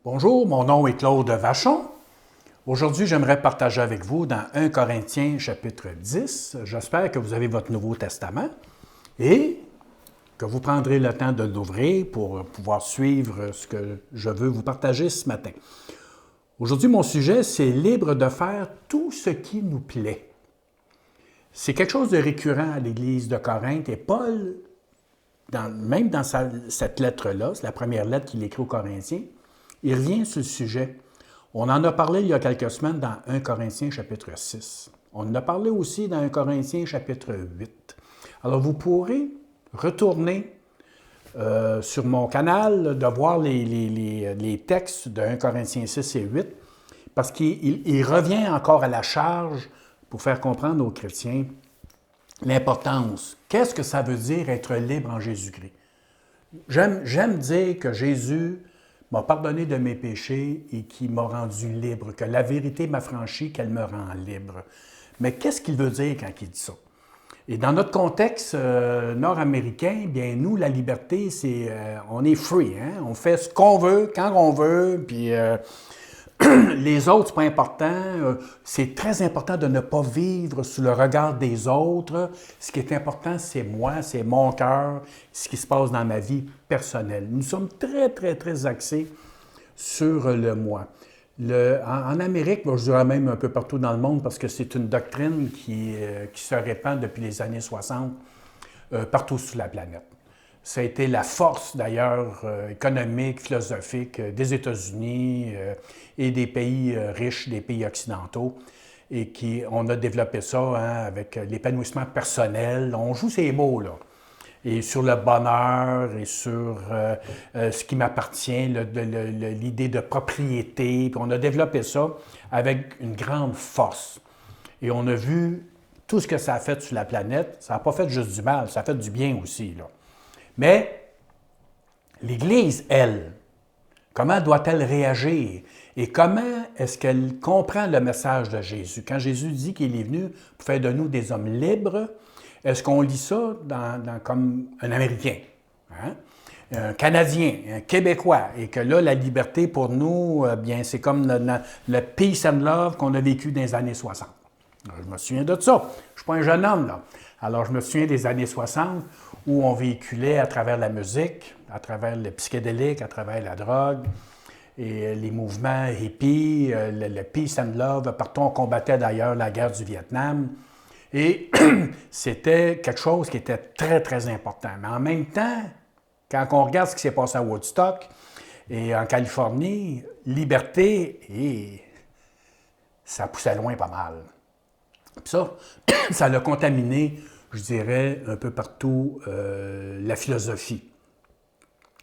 Bonjour, mon nom est Claude Vachon. Aujourd'hui, j'aimerais partager avec vous dans 1 Corinthiens chapitre 10. J'espère que vous avez votre Nouveau Testament et que vous prendrez le temps de l'ouvrir pour pouvoir suivre ce que je veux vous partager ce matin. Aujourd'hui, mon sujet, c'est libre de faire tout ce qui nous plaît. C'est quelque chose de récurrent à l'Église de Corinthe et Paul, même dans cette lettre-là, c'est la première lettre qu'il écrit aux Corinthiens, il revient sur le sujet. On en a parlé il y a quelques semaines dans 1 Corinthiens chapitre 6. On en a parlé aussi dans 1 Corinthiens chapitre 8. Alors vous pourrez retourner sur mon canal, de voir les textes de 1 Corinthiens 6 et 8, parce qu'il revient encore à la charge pour faire comprendre aux chrétiens l'importance. Qu'est-ce que ça veut dire être libre en Jésus-Christ? J'aime dire que Jésus m'a pardonné de mes péchés et qui m'a rendu libre, que la vérité m'a franchi, qu'elle me rend libre. Mais qu'est-ce qu'il veut dire quand il dit ça? Et dans notre contexte nord-américain, bien nous, la liberté, c'est on est free, hein? On fait ce qu'on veut, quand on veut, puis les autres, c'est pas important. C'est très important de ne pas vivre sous le regard des autres. Ce qui est important, c'est moi, c'est mon cœur, ce qui se passe dans ma vie personnelle. Nous sommes très, très, très axés sur le moi. En Amérique, je dirais même un peu partout dans le monde, parce que c'est une doctrine qui se répand depuis les années 60 partout sur la planète. Ça a été la force, d'ailleurs, économique, philosophique des États-Unis et des pays riches, des pays occidentaux. Et on a développé ça avec l'épanouissement personnel. On joue ces mots, là. Et sur le bonheur et sur ce qui m'appartient, l'idée de propriété. Puis on a développé ça avec une grande force. Et on a vu tout ce que ça a fait sur la planète. Ça n'a pas fait juste du mal, ça a fait du bien aussi, là. Mais l'Église, elle, comment doit-elle réagir? Et comment est-ce qu'elle comprend le message de Jésus? Quand Jésus dit qu'il est venu pour faire de nous des hommes libres, est-ce qu'on lit ça comme un Américain, hein? Un Canadien, un Québécois, et que là, la liberté pour nous, bien, c'est comme le peace and love qu'on a vécu dans les années 60. Alors, je me souviens de ça. Je ne suis pas un jeune homme, là. Alors, je me souviens des années 60 où on véhiculait à travers la musique, à travers le psychédélique, à travers la drogue, et les mouvements hippies, le peace and love. Partout, on combattait d'ailleurs la guerre du Vietnam. Et c'était quelque chose qui était très, très important. Mais en même temps, quand on regarde ce qui s'est passé à Woodstock et en Californie, liberté, et ça poussait loin pas mal. Puis ça l'a contaminé, je dirais, un peu partout la philosophie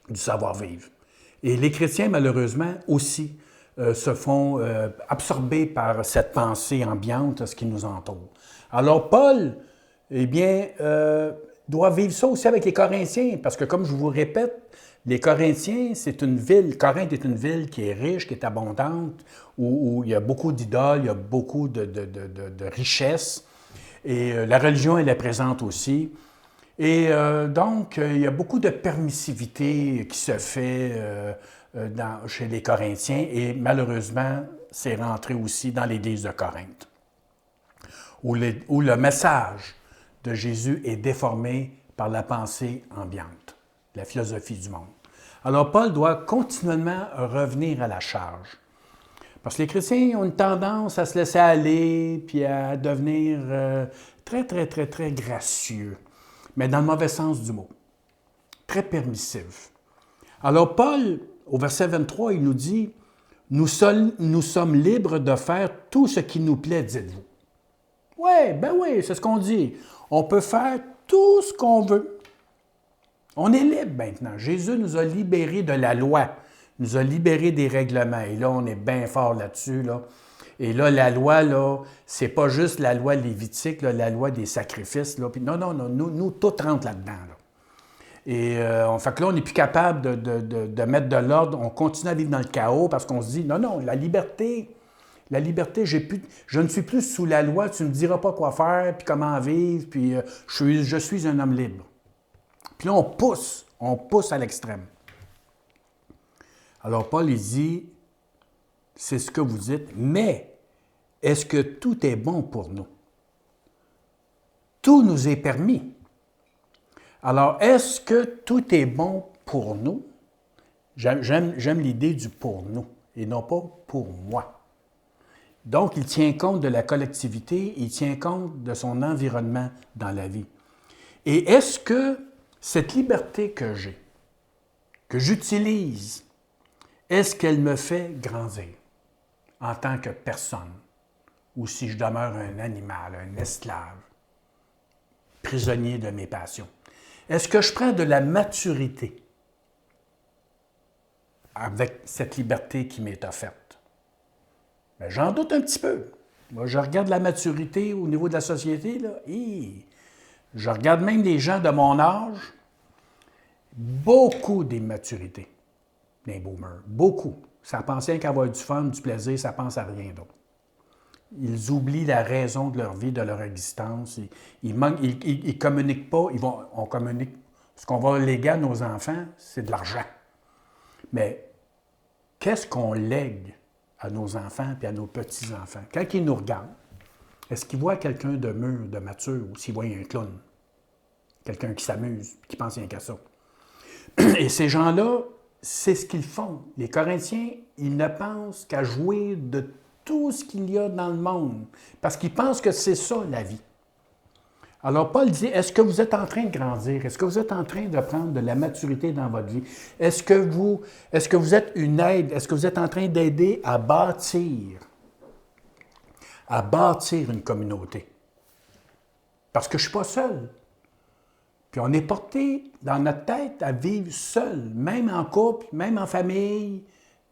du savoir-vivre. Et les chrétiens, malheureusement, aussi se font absorber par cette pensée ambiante, ce qui nous entoure. Alors, Paul, eh bien, doit vivre ça aussi avec les Corinthiens, parce que, comme je vous répète, les Corinthiens, c'est une ville, Corinthe est une ville qui est riche, qui est abondante, où il y a beaucoup d'idoles, il y a beaucoup de richesses, et la religion, elle est présente aussi. Et donc, il y a beaucoup de permissivité qui se fait chez les Corinthiens, et malheureusement, c'est rentré aussi dans l'Église de Corinthe, où le message de Jésus est déformé par la pensée ambiante, la philosophie du monde. Alors, Paul doit continuellement revenir à la charge. Parce que les chrétiens ont une tendance à se laisser aller, puis à devenir très, très, très, très gracieux, mais dans le mauvais sens du mot, très permissif. Alors, Paul, au verset 23, il nous dit « Nous sommes libres de faire tout ce qui nous plaît, dites-vous. » Oui, c'est ce qu'on dit. On peut faire tout ce qu'on veut. On est libre maintenant. Jésus nous a libérés de la loi, nous a libérés des règlements. Et là, on est bien fort là-dessus, là. Et là, la loi, là, c'est pas juste la loi lévitique, là, la loi des sacrifices. Là. Puis non, nous, tout rentre là-dedans. Là. Et fait que là, on n'est plus capable de mettre de l'ordre. On continue à vivre dans le chaos parce qu'on se dit, non, la liberté, je ne suis plus sous la loi, tu ne me diras pas quoi faire, puis comment vivre, puis je suis un homme libre. Puis là, on pousse à l'extrême. Alors Paul, il dit, c'est ce que vous dites, mais est-ce que tout est bon pour nous? Tout nous est permis. Alors, est-ce que tout est bon pour nous? J'aime l'idée du pour nous et non pas pour moi. Donc, il tient compte de la collectivité, il tient compte de son environnement dans la vie. Et est-ce que cette liberté que j'ai, que j'utilise, est-ce qu'elle me fait grandir en tant que personne? Ou si je demeure un animal, un esclave, prisonnier de mes passions? Est-ce que je prends de la maturité avec cette liberté qui m'est offerte? Bien, j'en doute un petit peu. Moi, je regarde la maturité au niveau de la société, là, et je regarde même des gens de mon âge, beaucoup d'immaturité, des boomers, beaucoup. Ça pense rien qu'à avoir du fun, du plaisir, ça pense à rien d'autre. Ils oublient la raison de leur vie, de leur existence. Ils ne communiquent pas. On communique. Ce qu'on va léguer à nos enfants, c'est de l'argent. Mais qu'est-ce qu'on lègue à nos enfants et à nos petits-enfants? Quand ils nous regardent, est-ce qu'ils voient quelqu'un de mûr, de mature, ou s'ils voient un clown? Quelqu'un qui s'amuse, qui pense rien qu'à ça. Et ces gens-là, c'est ce qu'ils font. Les Corinthiens, ils ne pensent qu'à jouir de tout ce qu'il y a dans le monde, parce qu'ils pensent que c'est ça, la vie. Alors, Paul dit, est-ce que vous êtes en train de grandir? Est-ce que vous êtes en train de prendre de la maturité dans votre vie? Est-ce que vous êtes une aide? Est-ce que vous êtes en train d'aider à bâtir une communauté? Parce que je ne suis pas seul. Puis on est porté dans notre tête à vivre seul, même en couple, même en famille,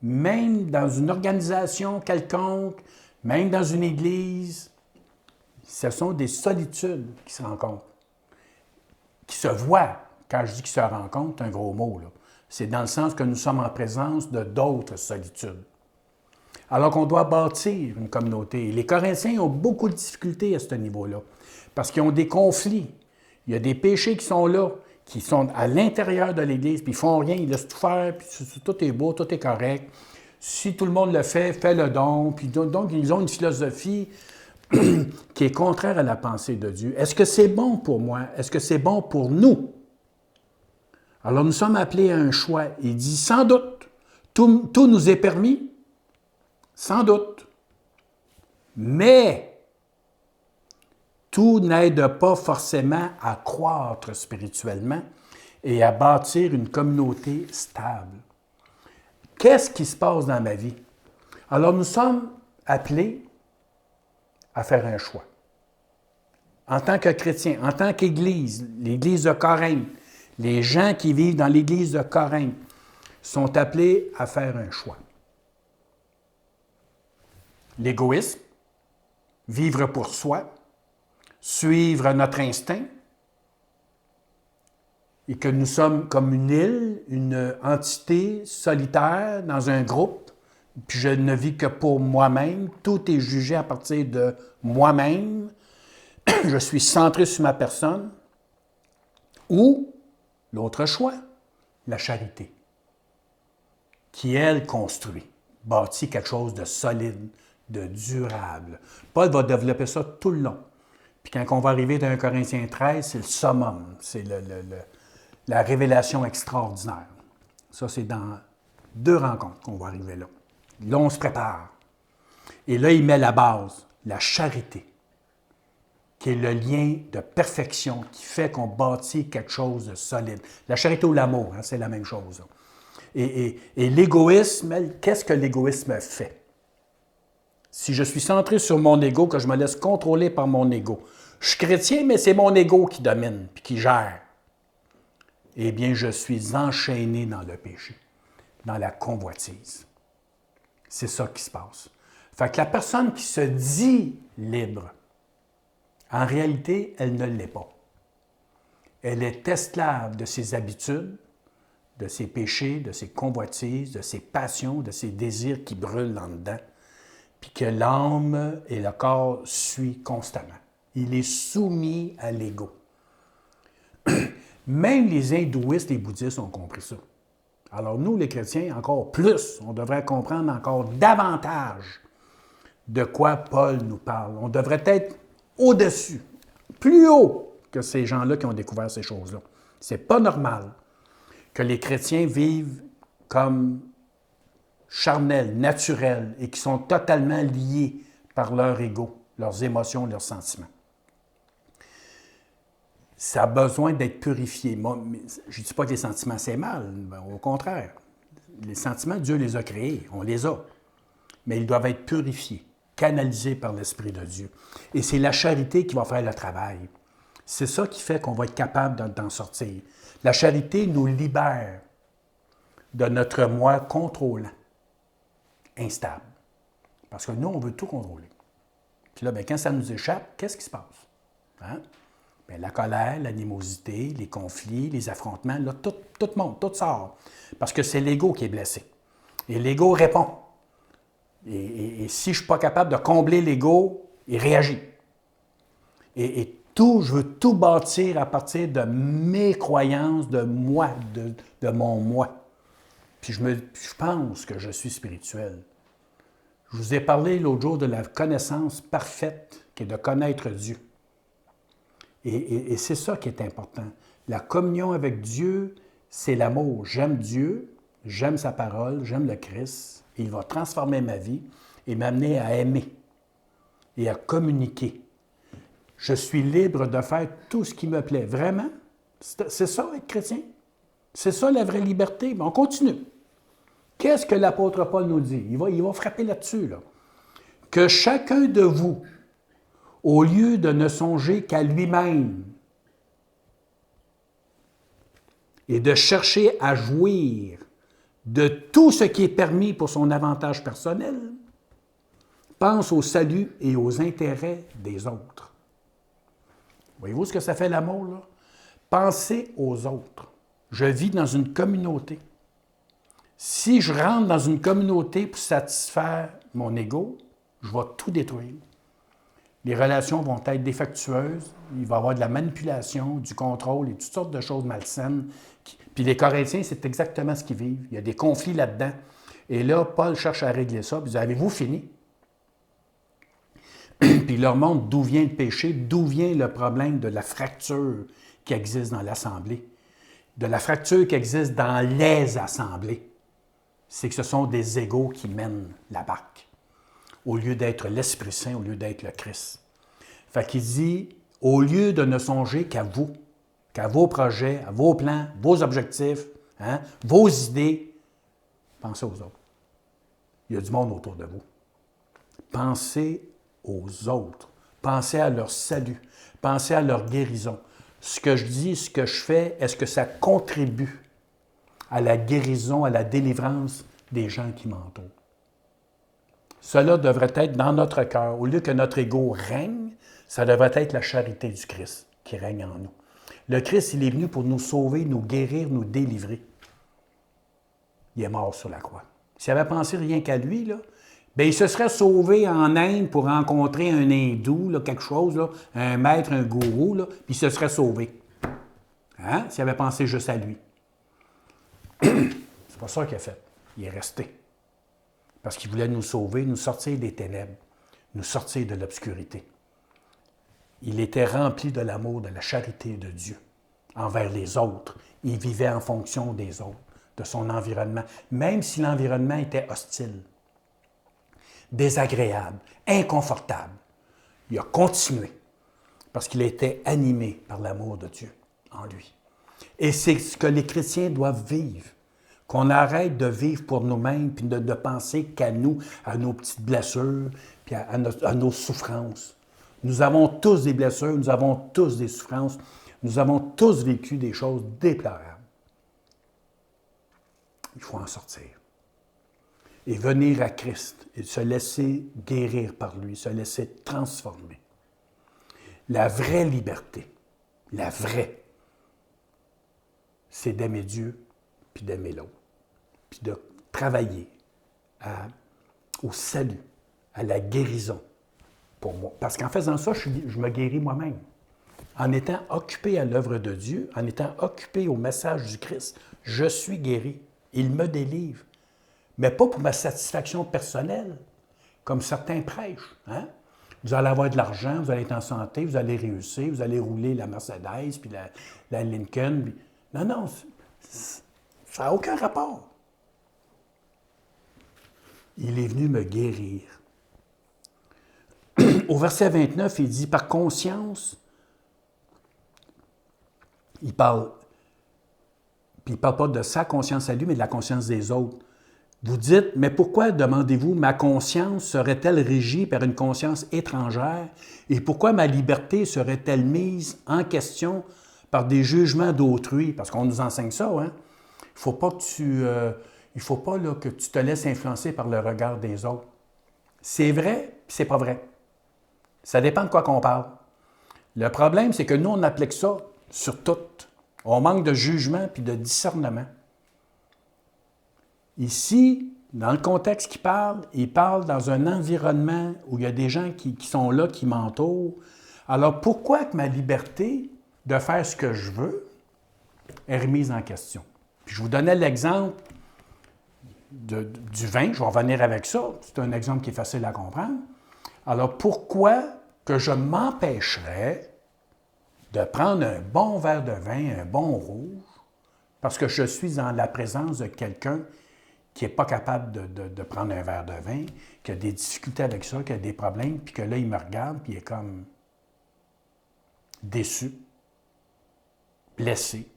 même dans une organisation quelconque, même dans une église. Ce sont des solitudes qui se rencontrent, qui se voient. Quand je dis qu'ils se rencontrent, c'est un gros mot, là. C'est dans le sens que nous sommes en présence de d'autres solitudes. Alors qu'on doit bâtir une communauté. Et les Corinthiens ont beaucoup de difficultés à ce niveau-là, parce qu'ils ont des conflits. Il y a des péchés qui sont là, qui sont à l'intérieur de l'Église, puis ils ne font rien, ils laissent tout faire, puis tout est beau, tout est correct. Si tout le monde le fait, fais le don. Puis donc, ils ont une philosophie qui est contraire à la pensée de Dieu. Est-ce que c'est bon pour moi? Est-ce que c'est bon pour nous? Alors, nous sommes appelés à un choix. Il dit, sans doute, tout nous est permis, sans doute. Mais tout n'aide pas forcément à croître spirituellement et à bâtir une communauté stable. Qu'est-ce qui se passe dans ma vie? Alors, nous sommes appelés à faire un choix. En tant que chrétiens, en tant qu'Église, l'Église de Corinthe, les gens qui vivent dans l'Église de Corinthe sont appelés à faire un choix. L'égoïsme, vivre pour soi, suivre notre instinct, et que nous sommes comme une île, une entité solitaire dans un groupe, puis je ne vis que pour moi-même, tout est jugé à partir de moi-même, je suis centré sur ma personne, ou l'autre choix, la charité, qui, elle, construit, bâtit quelque chose de solide, de durable. Paul va développer ça tout le long. Puis quand on va arriver dans 1 Corinthiens 13, c'est le summum, c'est la révélation extraordinaire. Ça, c'est dans 2 rencontres qu'on va arriver là. Là, on se prépare. Et là, il met la base, la charité, qui est le lien de perfection qui fait qu'on bâtit quelque chose de solide. La charité ou l'amour, hein, c'est la même chose. Et l'égoïsme, qu'est-ce que l'égoïsme fait? Si je suis centré sur mon ego, que je me laisse contrôler par mon ego, je suis chrétien, mais c'est mon ego qui domine puis qui gère. Eh bien, je suis enchaîné dans le péché, dans la convoitise. C'est ça qui se passe. Fait que la personne qui se dit libre, en réalité, elle ne l'est pas. Elle est esclave de ses habitudes, de ses péchés, de ses convoitises, de ses passions, de ses désirs qui brûlent en dedans, puis que l'âme et le corps suivent constamment. Il est soumis à l'ego. Même les hindouistes et les bouddhistes ont compris ça. Alors nous, les chrétiens, encore plus, on devrait comprendre encore davantage de quoi Paul nous parle. On devrait être au-dessus, plus haut que ces gens-là qui ont découvert ces choses-là. C'est pas normal que les chrétiens vivent comme charnels, naturels et qui sont totalement liés par leur ego, leurs émotions, leurs sentiments. Ça a besoin d'être purifié. Moi, je ne dis pas que les sentiments, c'est mal. Au contraire. Les sentiments, Dieu les a créés. On les a. Mais ils doivent être purifiés, canalisés par l'Esprit de Dieu. Et c'est la charité qui va faire le travail. C'est ça qui fait qu'on va être capable d'en sortir. La charité nous libère de notre moi contrôlant, instable. Parce que nous, on veut tout contrôler. Puis là, bien, quand ça nous échappe, qu'est-ce qui se passe? Hein? Bien, la colère, l'animosité, les conflits, les affrontements, là, tout monte, tout sort. Parce que c'est l'ego qui est blessé. Et l'ego répond. Et si je ne suis pas capable de combler l'ego, il réagit. Et je veux tout bâtir à partir de mes croyances, de moi, de mon moi. Puis je pense que je suis spirituel. Je vous ai parlé l'autre jour de la connaissance parfaite qui est de connaître Dieu. Et c'est ça qui est important. La communion avec Dieu, c'est l'amour. J'aime Dieu, j'aime sa parole, j'aime le Christ. Et il va transformer ma vie et m'amener à aimer et à communiquer. Je suis libre de faire tout ce qui me plaît. Vraiment? C'est ça, être chrétien? C'est ça, la vraie liberté? Mais on continue. Qu'est-ce que l'apôtre Paul nous dit? Il va frapper là-dessus, là. Que chacun de vous, au lieu de ne songer qu'à lui-même et de chercher à jouir de tout ce qui est permis pour son avantage personnel, pense au salut et aux intérêts des autres. Voyez-vous ce que ça fait l'amour, là? Pensez aux autres. Je vis dans une communauté. Si je rentre dans une communauté pour satisfaire mon ego, je vais tout détruire. Les relations vont être défectueuses, il va y avoir de la manipulation, du contrôle et toutes sortes de choses malsaines. Puis les Corinthiens, c'est exactement ce qu'ils vivent. Il y a des conflits là-dedans. Et là, Paul cherche à régler ça. Puis avez-vous fini? Puis il leur montre d'où vient le péché, d'où vient le problème de la fracture qui existe dans l'Assemblée, de la fracture qui existe dans les assemblées. C'est que ce sont des égos qui mènent la barque, au lieu d'être l'Esprit Saint, au lieu d'être le Christ. Fait qu'il dit, au lieu de ne songer qu'à vous, qu'à vos projets, à vos plans, vos objectifs, hein, vos idées, pensez aux autres. Il y a du monde autour de vous. Pensez aux autres. Pensez à leur salut. Pensez à leur guérison. Ce que je dis, ce que je fais, est-ce que ça contribue à la guérison, à la délivrance des gens qui m'entourent? Cela devrait être dans notre cœur. Au lieu que notre ego règne, ça devrait être la charité du Christ qui règne en nous. Le Christ, il est venu pour nous sauver, nous guérir, nous délivrer. Il est mort sur la croix. S'il avait pensé rien qu'à lui, là, bien, il se serait sauvé en Inde pour rencontrer un hindou, là, quelque chose, là, un maître, un gourou, là, puis il se serait sauvé. Hein? S'il avait pensé juste à lui. C'est pas ça qu'il a fait. Il est resté. Parce qu'il voulait nous sauver, nous sortir des ténèbres, nous sortir de l'obscurité. Il était rempli de l'amour, de la charité de Dieu envers les autres. Il vivait en fonction des autres, de son environnement, même si l'environnement était hostile, désagréable, inconfortable. Il a continué parce qu'il était animé par l'amour de Dieu en lui. Et c'est ce que les chrétiens doivent vivre. Qu'on arrête de vivre pour nous-mêmes, puis de penser qu'à nous, à nos petites blessures, puis à nos souffrances. Nous avons tous des blessures, nous avons tous des souffrances, nous avons tous vécu des choses déplorables. Il faut en sortir. Et venir à Christ et se laisser guérir par lui, se laisser transformer. La vraie liberté, la vraie, c'est d'aimer Dieu puis d'aimer l'autre. Puis de travailler au salut, à la guérison pour moi. Parce qu'en faisant ça, je me guéris moi-même. En étant occupé à l'œuvre de Dieu, en étant occupé au message du Christ, je suis guéri. Il me délivre. Mais pas pour ma satisfaction personnelle, comme certains prêchent. Hein? Vous allez avoir de l'argent, vous allez être en santé, vous allez réussir, vous allez rouler la Mercedes, puis la Lincoln. Puis... Non, non, ça n'a aucun rapport. Il est venu me guérir. Au verset 29, il dit, par conscience, il parle pas de sa conscience à lui, mais de la conscience des autres. Vous dites, mais pourquoi, demandez-vous, ma conscience serait-elle régie par une conscience étrangère et pourquoi ma liberté serait-elle mise en question par des jugements d'autrui? Parce qu'on nous enseigne ça, hein? Il ne faut pas là, que tu te laisses influencer par le regard des autres. C'est vrai, puis c'est pas vrai. Ça dépend de quoi qu'on parle. Le problème, c'est que nous, on applique ça sur tout. On manque de jugement puis de discernement. Ici, dans le contexte il parle dans un environnement où il y a des gens qui sont là, qui m'entourent. Alors, pourquoi que ma liberté de faire ce que je veux est remise en question? Puis je vous donnais l'exemple du vin, je vais revenir avec ça. C'est un exemple qui est facile à comprendre. Alors, pourquoi que je m'empêcherais de prendre un bon verre de vin, un bon rouge, parce que je suis dans la présence de quelqu'un qui n'est pas capable de prendre un verre de vin, qui a des difficultés avec ça, qui a des problèmes, puis que là, il me regarde, puis il est comme déçu, blessé.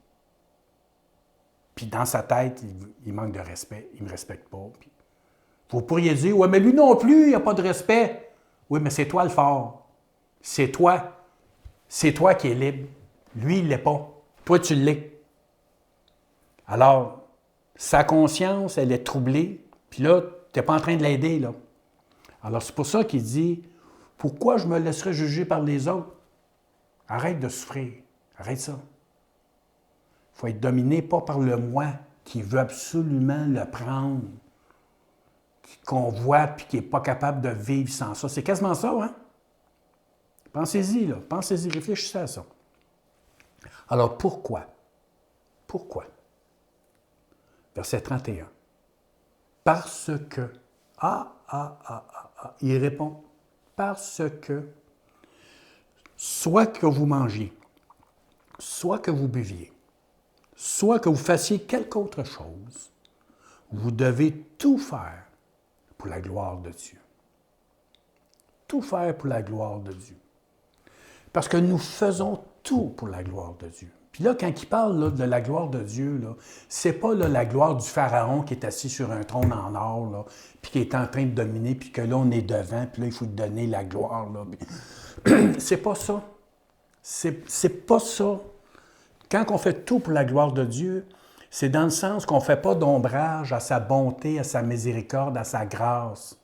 Puis dans sa tête, il manque de respect, il ne me respecte pas. Puis vous pourriez dire, ouais, mais lui non plus, il n'a pas de respect. Oui, mais c'est toi le fort. C'est toi. C'est toi qui es libre. Lui, il ne l'est pas. Toi, tu l'es. Alors, sa conscience, elle est troublée, puis là, tu n'es pas en train de l'aider, là. Alors, c'est pour ça qu'il dit, pourquoi je me laisserais juger par les autres? Arrête de souffrir. Arrête ça. Il faut être dominé pas par le moi qui veut absolument le prendre, qu'on voit puis qui n'est pas capable de vivre sans ça. C'est quasiment ça, hein? Pensez-y, là. Pensez-y, réfléchissez à ça. Alors, pourquoi? Pourquoi? Verset 31. Parce que... Il répond, parce que soit que vous mangiez, soit que vous buviez, soit que vous fassiez quelque autre chose, vous devez tout faire pour la gloire de Dieu. Tout faire pour la gloire de Dieu. Parce que nous faisons tout pour la gloire de Dieu. Puis là, quand il parle là, de la gloire de Dieu, ce n'est pas là, la gloire du pharaon qui est assis sur un trône en or, là, puis qui est en train de dominer, puis que là, on est devant, puis là, il faut lui donner la gloire. C'est pas ça. C'est pas ça. Quand on fait tout pour la gloire de Dieu, c'est dans le sens qu'on ne fait pas d'ombrage à sa bonté, à sa miséricorde, à sa grâce,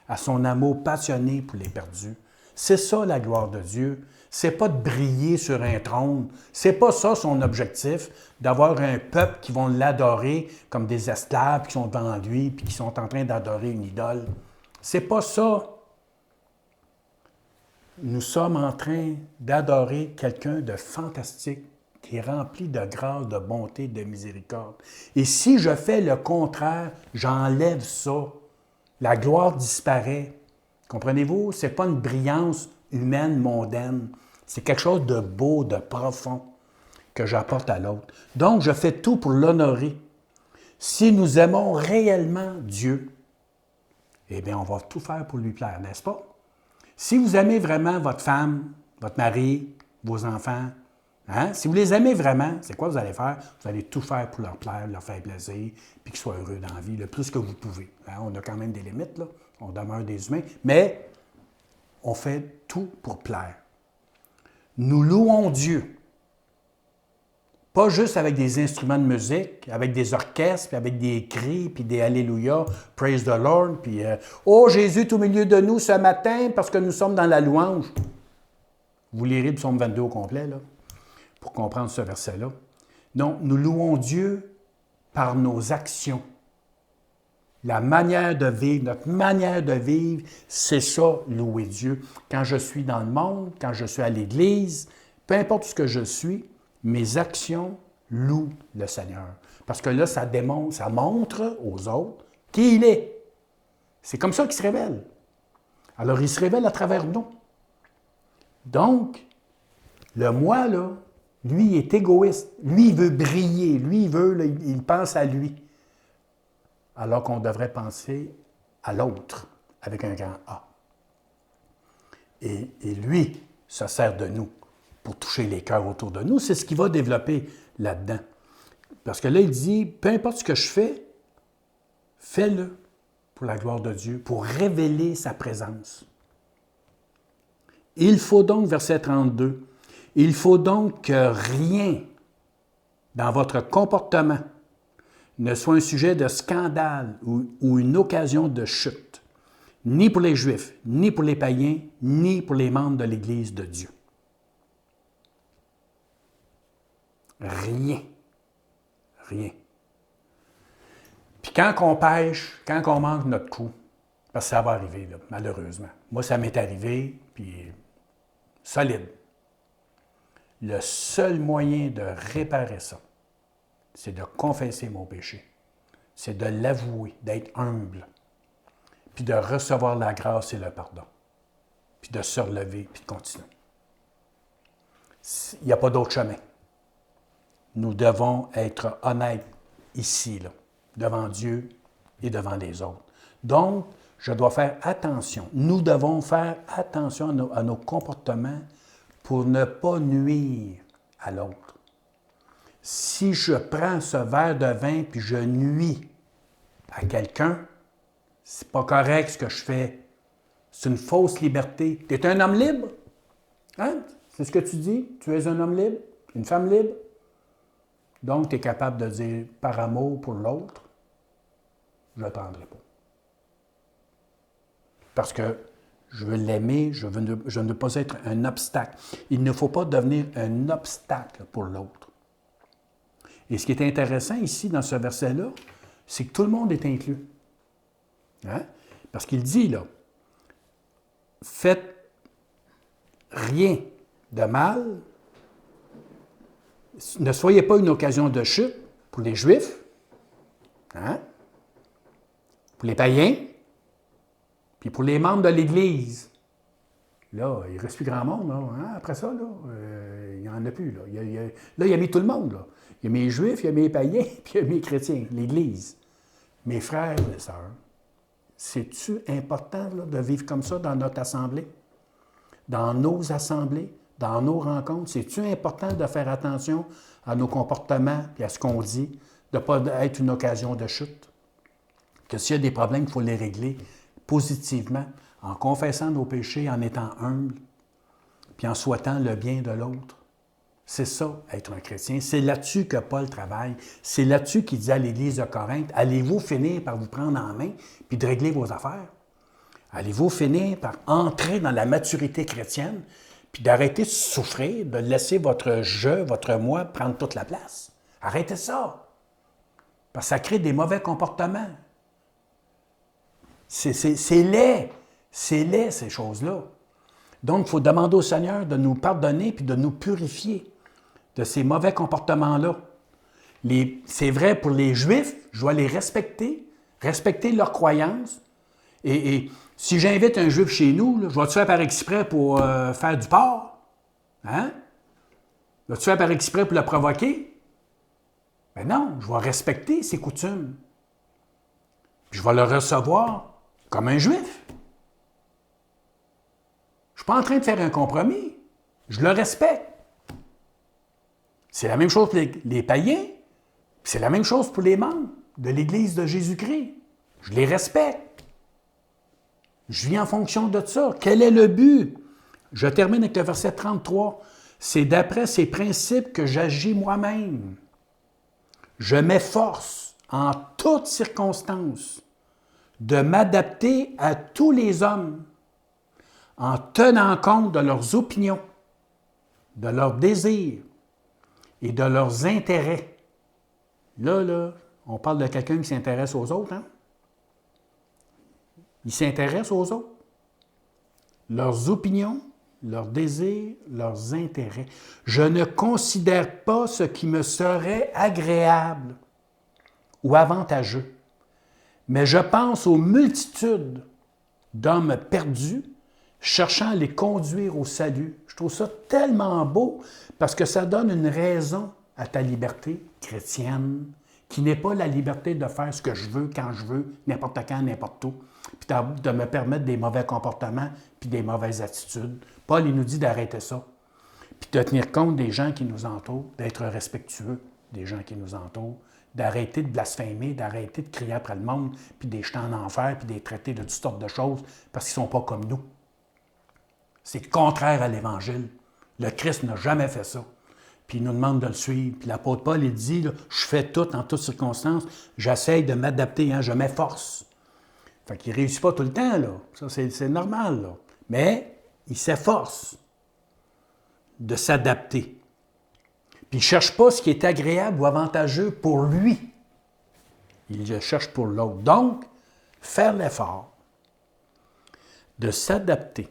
à son amour passionné pour les perdus. C'est ça la gloire de Dieu. C'est pas de briller sur un trône. C'est pas ça son objectif, d'avoir un peuple qui vont l'adorer comme des esclaves qui sont devant lui puis qui sont en train d'adorer une idole. C'est pas ça. Nous sommes en train d'adorer quelqu'un de fantastique, qui est rempli de grâce, de bonté, de miséricorde. Et si je fais le contraire, j'enlève ça. La gloire disparaît. Comprenez-vous? Ce n'est pas une brillance humaine, mondaine. C'est quelque chose de beau, de profond que j'apporte à l'autre. Donc, je fais tout pour l'honorer. Si nous aimons réellement Dieu, eh bien, on va tout faire pour lui plaire, n'est-ce pas? Si vous aimez vraiment votre femme, votre mari, vos enfants, hein? Si vous les aimez vraiment, c'est quoi vous allez faire? Vous allez tout faire pour leur plaire, leur faire plaisir, puis qu'ils soient heureux dans la vie, le plus que vous pouvez. Hein? On a quand même des limites, là. On demeure des humains, mais on fait tout pour plaire. Nous louons Dieu. Pas juste avec des instruments de musique, avec des orchestres, puis avec des cris, puis des Alléluia, Praise the Lord, puis Oh Jésus est au milieu de nous ce matin parce que nous sommes dans la louange. Vous lirez le psaume 22 au complet, là, pour comprendre ce verset-là. Non, nous louons Dieu par nos actions. La manière de vivre, notre manière de vivre, c'est ça, louer Dieu. Quand je suis dans le monde, quand je suis à l'Église, peu importe ce que je suis, mes actions louent le Seigneur. Parce que là, ça démontre, ça montre aux autres qui il est. C'est comme ça qu'il se révèle. Alors, il se révèle à travers nous. Donc, le moi, là, lui, il est égoïste. Lui, il veut briller. Lui, il pense à lui. Alors qu'on devrait penser à l'autre, avec un grand A. Et lui se sert de nous pour toucher les cœurs autour de nous. C'est ce qu'il va développer là-dedans. Parce que là, il dit, peu importe ce que je fais, fais-le pour la gloire de Dieu, pour révéler sa présence. Il faut donc, verset 32, il faut donc que rien dans votre comportement ne soit un sujet de scandale ou une occasion de chute, ni pour les Juifs, ni pour les païens, ni pour les membres de l'Église de Dieu. Rien. Rien. Puis quand on pêche, quand on manque notre coup, parce que ça va arriver, là, malheureusement. Moi, ça m'est arrivé, puis solide. Le seul moyen de réparer ça, c'est de confesser mon péché. C'est de l'avouer, d'être humble, puis de recevoir la grâce et le pardon, puis de se relever, puis de continuer. Il n'y a pas d'autre chemin. Nous devons être honnêtes ici, là, devant Dieu et devant les autres. Donc, je dois faire attention. Nous devons faire attention à nos comportements pour ne pas nuire à l'autre. Si je prends ce verre de vin puis je nuis à quelqu'un, c'est pas correct ce que je fais. C'est une fausse liberté. Tu es un homme libre? Hein? C'est ce que tu dis? Tu es un homme libre? Une femme libre? Donc, tu es capable de dire, par amour pour l'autre, je ne l'attendrai pas. Parce que je veux l'aimer, je ne veux pas être un obstacle. Il ne faut pas devenir un obstacle pour l'autre. Et ce qui est intéressant ici, dans ce verset-là, c'est que tout le monde est inclus. Hein? Parce qu'il dit, là, faites rien de mal, ne soyez pas une occasion de chute pour les Juifs, hein? Pour les païens, puis pour les membres de l'Église. Là, il ne reste plus grand monde. Là, hein? Après ça, il n'y en a plus. Là, il a mis tout le monde. Là. Il y a mes Juifs, il y a mes païens, puis il y a mes chrétiens, l'Église. Mes frères et sœurs, c'est-tu important là, de vivre comme ça dans notre assemblée? Dans nos assemblées, dans nos rencontres? C'est-tu important de faire attention à nos comportements et à ce qu'on dit, de ne pas être une occasion de chute? Que s'il y a des problèmes, il faut les régler positivement, en confessant nos péchés, en étant humble, puis en souhaitant le bien de l'autre. C'est ça, être un chrétien. C'est là-dessus que Paul travaille. C'est là-dessus qu'il dit à l'Église de Corinthe, allez-vous finir par vous prendre en main puis de régler vos affaires? Allez-vous finir par entrer dans la maturité chrétienne puis d'arrêter de souffrir, de laisser votre je, votre moi prendre toute la place? Arrêtez ça! Parce que ça crée des mauvais comportements. C'est laid. C'est laid, ces choses-là. Donc, il faut demander au Seigneur de nous pardonner puis de nous purifier de ces mauvais comportements-là. C'est vrai pour les Juifs, je dois les respecter leurs croyances. Et si j'invite un Juif chez nous, là, je vais-tu faire par exprès pour faire du porc? Hein? Vas-tu faire par exprès pour le provoquer? Ben non, je vais respecter ses coutumes. Puis je vais le recevoir comme un Juif. Je ne suis pas en train de faire un compromis. Je le respecte. C'est la même chose pour les païens, c'est la même chose pour les membres de l'Église de Jésus-Christ. Je les respecte. Je vis en fonction de ça. Quel est le but? Je termine avec le verset 33. C'est d'après ces principes que j'agis moi-même. Je m'efforce en toutes circonstances de m'adapter à tous les hommes en tenant compte de leurs opinions, de leurs désirs et de leurs intérêts. Là, on parle de quelqu'un qui s'intéresse aux autres, hein? Il s'intéresse aux autres. Leurs opinions, leurs désirs, leurs intérêts. Je ne considère pas ce qui me serait agréable. ou avantageux, mais je pense aux multitudes d'hommes perdus cherchant à les conduire au salut. Je trouve ça tellement beau parce que ça donne une raison à ta liberté chrétienne, qui n'est pas la liberté de faire ce que je veux, quand je veux, n'importe quand, n'importe où, puis de me permettre des mauvais comportements puis des mauvaises attitudes. Paul, il nous dit d'arrêter ça, puis de tenir compte des gens qui nous entourent, d'être respectueux des gens qui nous entourent, d'arrêter de blasphémer, d'arrêter de crier après le monde, puis de les jeter en enfer, puis de les traiter de toutes sortes de choses parce qu'ils ne sont pas comme nous. C'est contraire à l'Évangile. Le Christ n'a jamais fait ça. Puis il nous demande de le suivre. Puis l'apôtre Paul, il dit, là, je fais tout en toutes circonstances, j'essaye de m'adapter, hein, je m'efforce. Fait qu'il ne réussit pas tout le temps, là. Ça, c'est normal, là. Mais il s'efforce de s'adapter. Puis il ne cherche pas ce qui est agréable ou avantageux pour lui. Il le cherche pour l'autre. Donc, faire l'effort de s'adapter,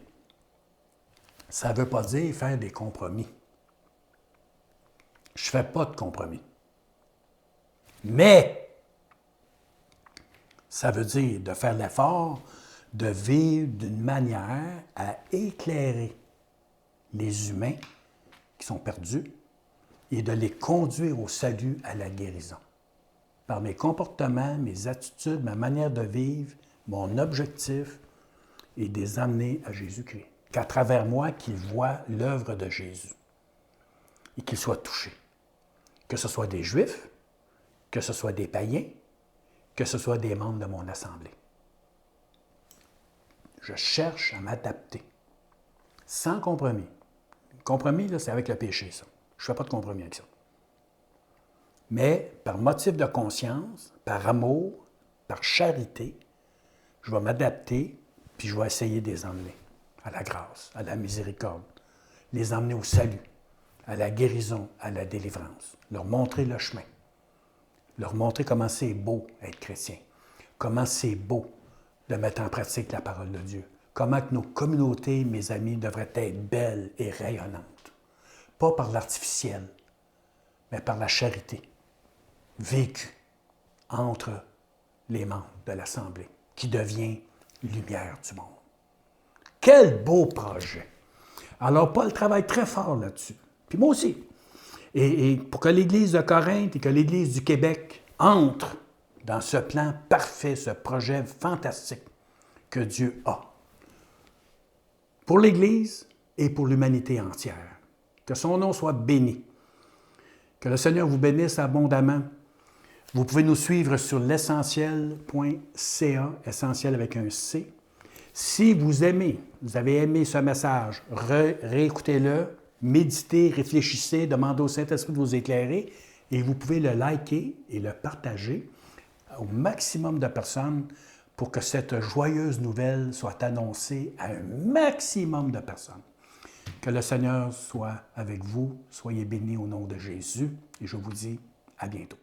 ça ne veut pas dire faire des compromis. Je ne fais pas de compromis. Mais, ça veut dire de faire l'effort de vivre d'une manière à éclairer les humains qui sont perdus et de les conduire au salut, à la guérison. Par mes comportements, mes attitudes, ma manière de vivre, mon objectif est de les amener à Jésus-Christ. Qu'à travers moi, qu'ils voient l'œuvre de Jésus et qu'ils soient touchés. Que ce soit des Juifs, que ce soit des païens, que ce soit des membres de mon assemblée. Je cherche à m'adapter, sans compromis. Le compromis, là, c'est avec le péché, ça. Je ne fais pas de compromis avec ça. Mais par motif de conscience, par amour, par charité, je vais m'adapter, puis je vais essayer de les emmener à la grâce, à la miséricorde, les emmener au salut, à la guérison, à la délivrance, leur montrer le chemin, leur montrer comment c'est beau être chrétien, comment c'est beau de mettre en pratique la parole de Dieu, comment que nos communautés, mes amis, devraient être belles et rayonnantes. Pas par l'artificiel, mais par la charité, vécue entre les membres de l'Assemblée, qui devient lumière du monde. Quel beau projet! Alors, Paul travaille très fort là-dessus. Puis moi aussi. Et pour que l'Église de Corinthe et que l'Église du Québec entrent dans ce plan parfait, ce projet fantastique que Dieu a pour l'Église et pour l'humanité entière. Que son nom soit béni. Que le Seigneur vous bénisse abondamment. Vous pouvez nous suivre sur l'essentiel.ca, essentiel avec un C. Si vous avez aimé ce message, réécoutez-le, méditez, réfléchissez, demandez au Saint-Esprit de vous éclairer et vous pouvez le liker et le partager au maximum de personnes pour que cette joyeuse nouvelle soit annoncée à un maximum de personnes. Que le Seigneur soit avec vous, soyez bénis au nom de Jésus et je vous dis à bientôt.